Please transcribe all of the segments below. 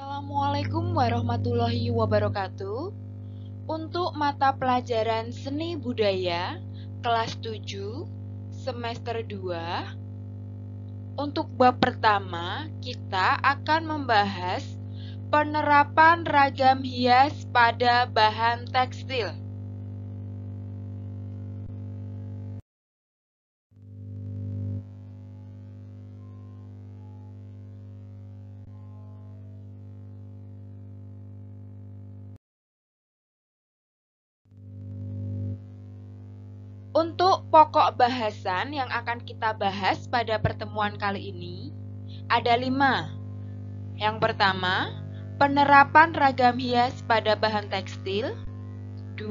Assalamualaikum warahmatullahi wabarakatuh. Untuk mata pelajaran Seni Budaya kelas 7 semester 2, untuk bab pertama kita akan membahas penerapan ragam hias pada bahan tekstil. Untuk pokok bahasan yang akan kita bahas pada pertemuan kali ini ada 5. Yang pertama, penerapan ragam hias pada bahan tekstil. 2.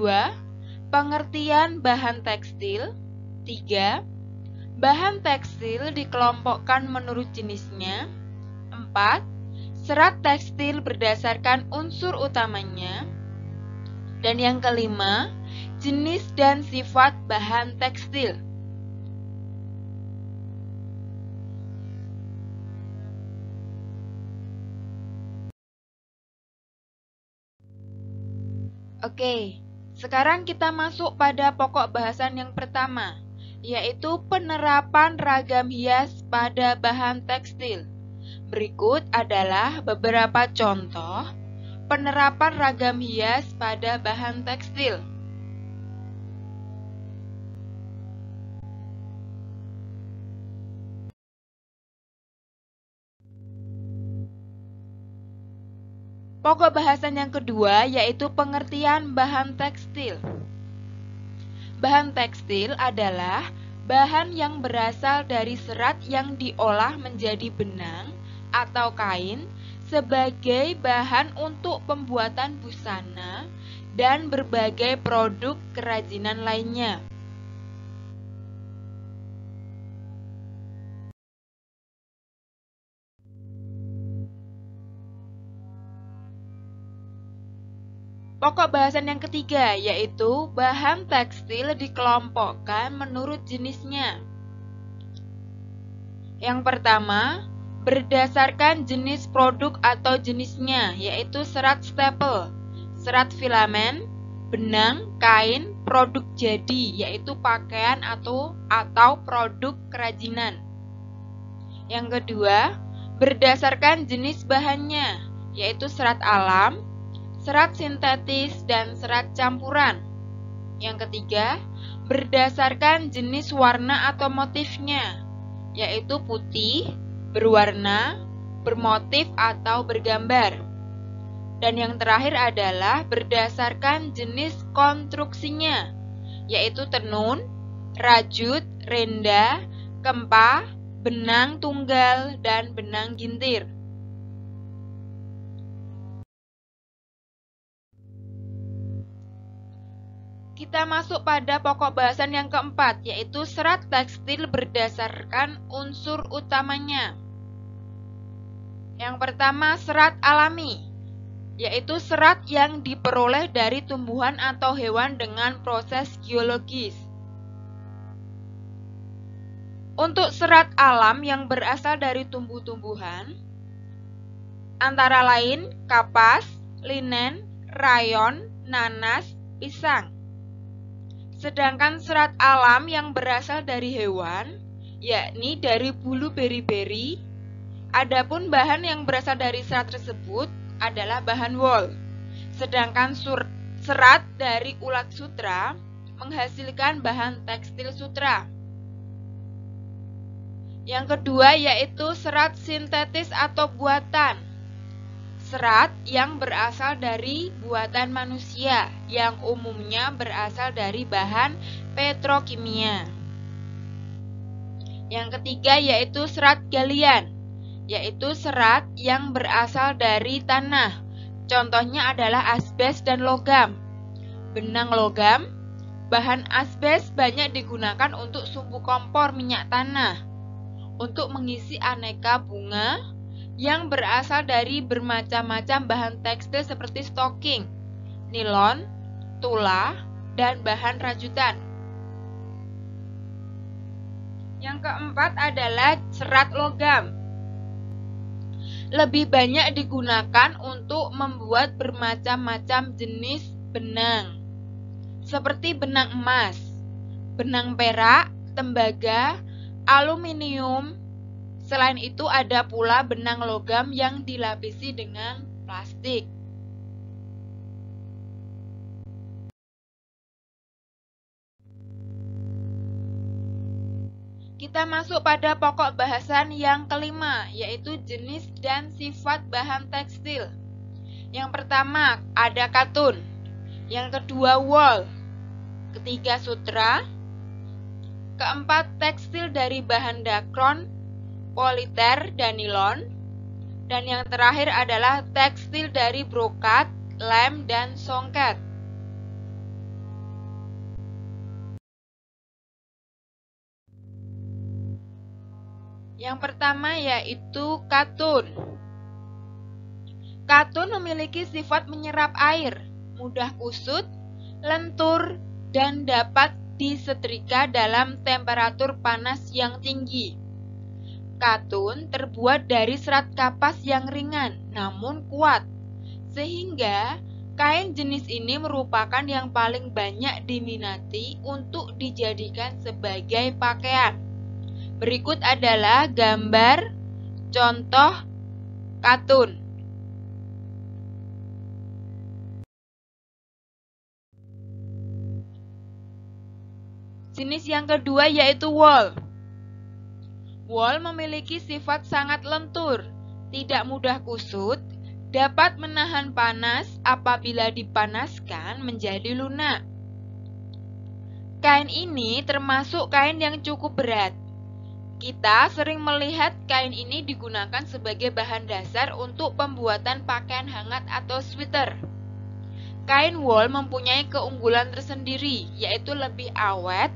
Pengertian bahan tekstil. 3. Bahan tekstil dikelompokkan menurut jenisnya. 4. Serat tekstil berdasarkan unsur utamanya. Dan yang kelima, jenis dan sifat bahan tekstil. Oke, sekarang kita masuk pada pokok bahasan yang pertama, yaitu penerapan ragam hias pada bahan tekstil. Berikut adalah beberapa contoh penerapan ragam hias pada bahan tekstil. Pokok bahasan yang kedua yaitu pengertian bahan tekstil. Bahan tekstil adalah bahan yang berasal dari serat yang diolah menjadi benang atau kain sebagai bahan untuk pembuatan busana dan berbagai produk kerajinan lainnya. Pokok bahasan yang ketiga yaitu bahan tekstil dikelompokkan menurut jenisnya. Yang pertama, berdasarkan jenis produk atau jenisnya, yaitu serat staple, serat filamen, benang, kain, produk jadi, yaitu pakaian atau produk kerajinan. Yang kedua, berdasarkan jenis bahannya, yaitu serat alam, serat sintetis, dan serat campuran. Yang ketiga, berdasarkan jenis warna atau motifnya, yaitu putih, berwarna, bermotif, atau bergambar. Dan yang terakhir adalah berdasarkan jenis konstruksinya, yaitu tenun, rajut, renda, kempa, benang tunggal, dan benang gintir. Kita masuk pada pokok bahasan yang keempat, yaitu serat tekstil berdasarkan unsur utamanya. Yang pertama, serat alami, yaitu serat yang diperoleh dari tumbuhan atau hewan dengan proses geologis. Untuk serat alam yang berasal dari tumbuh-tumbuhan, antara lain kapas, linen, rayon, nanas, pisang. Sedangkan serat alam yang berasal dari hewan, yakni dari bulu beri-beri. Adapun bahan yang berasal dari serat tersebut adalah bahan wol. Sedangkan serat dari ulat sutra menghasilkan bahan tekstil sutra. Yang kedua yaitu serat sintetis atau buatan. Serat yang berasal dari buatan manusia, yang umumnya berasal dari bahan petrokimia. Yang ketiga yaitu serat galian, yaitu serat yang berasal dari tanah. Contohnya adalah asbes dan logam. Benang logam, bahan asbes banyak digunakan untuk sumbu kompor minyak tanah, untuk mengisi aneka bunga, yang berasal dari bermacam-macam bahan tekstil seperti stocking, nilon, tula, dan bahan rajutan. Yang keempat adalah serat logam. lebih banyak digunakan untuk membuat bermacam-macam jenis benang, seperti benang emas, benang perak, tembaga, aluminium. Selain itu ada pula benang logam yang dilapisi dengan plastik. Kita masuk pada pokok bahasan yang kelima, yaitu jenis dan sifat bahan tekstil. Yang pertama ada katun, yang kedua wool, ketiga sutra, keempat tekstil dari bahan dakron, politer, dan nilon, dan yang terakhir adalah tekstil dari brokat, lem, dan songket. Yang pertama yaitu katun. Katun memiliki sifat menyerap air, mudah kusut, lentur, dan dapat disetrika dalam temperatur panas yang tinggi. Katun terbuat dari serat kapas yang ringan namun kuat, sehingga kain jenis ini merupakan yang paling banyak diminati untuk dijadikan sebagai pakaian. Berikut adalah gambar contoh katun. Jenis yang kedua yaitu wool. Wool memiliki sifat sangat lentur, tidak mudah kusut, dapat menahan panas apabila dipanaskan menjadi lunak. Kain ini termasuk kain yang cukup berat. Kita sering melihat kain ini digunakan sebagai bahan dasar untuk pembuatan pakaian hangat atau sweater. Kain wool mempunyai keunggulan tersendiri, yaitu lebih awet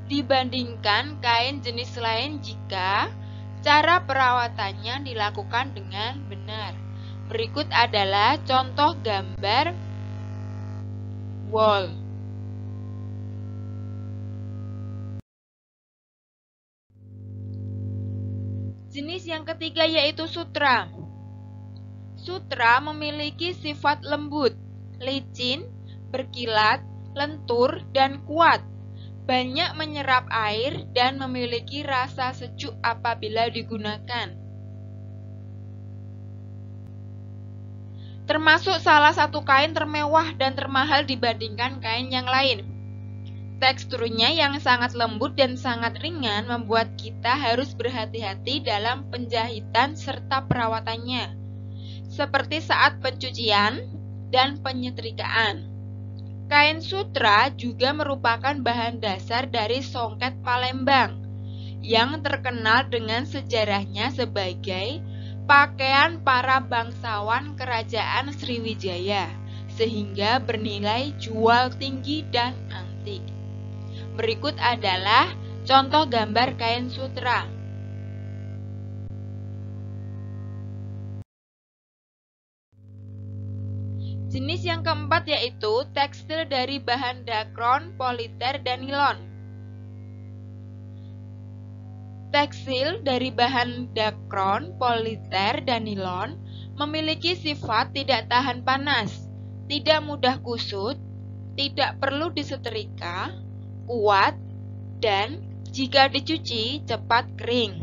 dibandingkan kain jenis lain jika cara perawatannya dilakukan dengan benar. Berikut adalah contoh gambar wool. Jenis yang ketiga yaitu sutra. Sutra memiliki sifat lembut, licin, berkilat, lentur, dan kuat. Banyak menyerap air dan memiliki rasa sejuk apabila digunakan. Termasuk salah satu kain termewah dan termahal dibandingkan kain yang lain. Teksturnya yang sangat lembut dan sangat ringan membuat kita harus berhati-hati dalam penjahitan serta perawatannya, seperti saat pencucian dan penyetrikaan. Kain sutra juga merupakan bahan dasar dari songket Palembang, yang terkenal dengan sejarahnya sebagai pakaian para bangsawan Kerajaan Sriwijaya, sehingga bernilai jual tinggi dan antik. Berikut adalah contoh gambar kain sutra. Jenis yang keempat yaitu tekstil dari bahan dakron, politer, dan nilon. Tekstil dari bahan dakron, politer, dan nilon memiliki sifat tidak tahan panas, tidak mudah kusut, tidak perlu disetrika, kuat, dan jika dicuci cepat kering.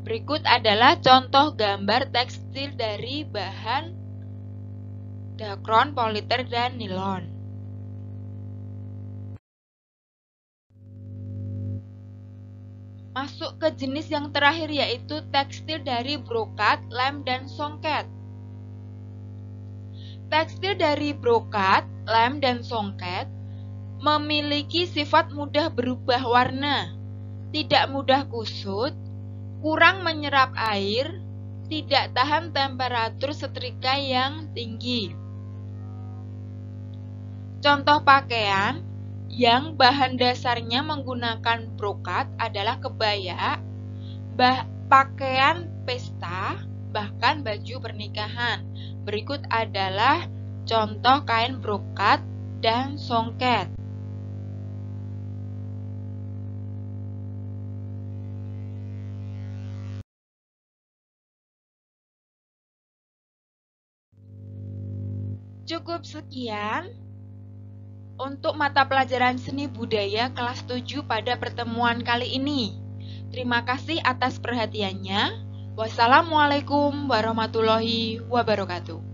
Berikut adalah contoh gambar tekstil dari bahan dakron, politer, dan nilon. Masuk ke jenis yang terakhir yaitu tekstil dari brokat, lem, dan songket. Tekstil dari brokat, lem, dan songket memiliki sifat mudah berubah warna, tidak mudah kusut, kurang menyerap air, tidak tahan temperatur setrika yang tinggi. Contoh pakaian yang bahan dasarnya menggunakan brokat adalah kebaya, pakaian pesta, bahkan baju pernikahan. Berikut adalah contoh kain brokat dan songket. Cukup sekian untuk mata pelajaran seni budaya kelas 7 pada pertemuan kali ini. Terima kasih atas perhatiannya. Wassalamualaikum warahmatullahi wabarakatuh.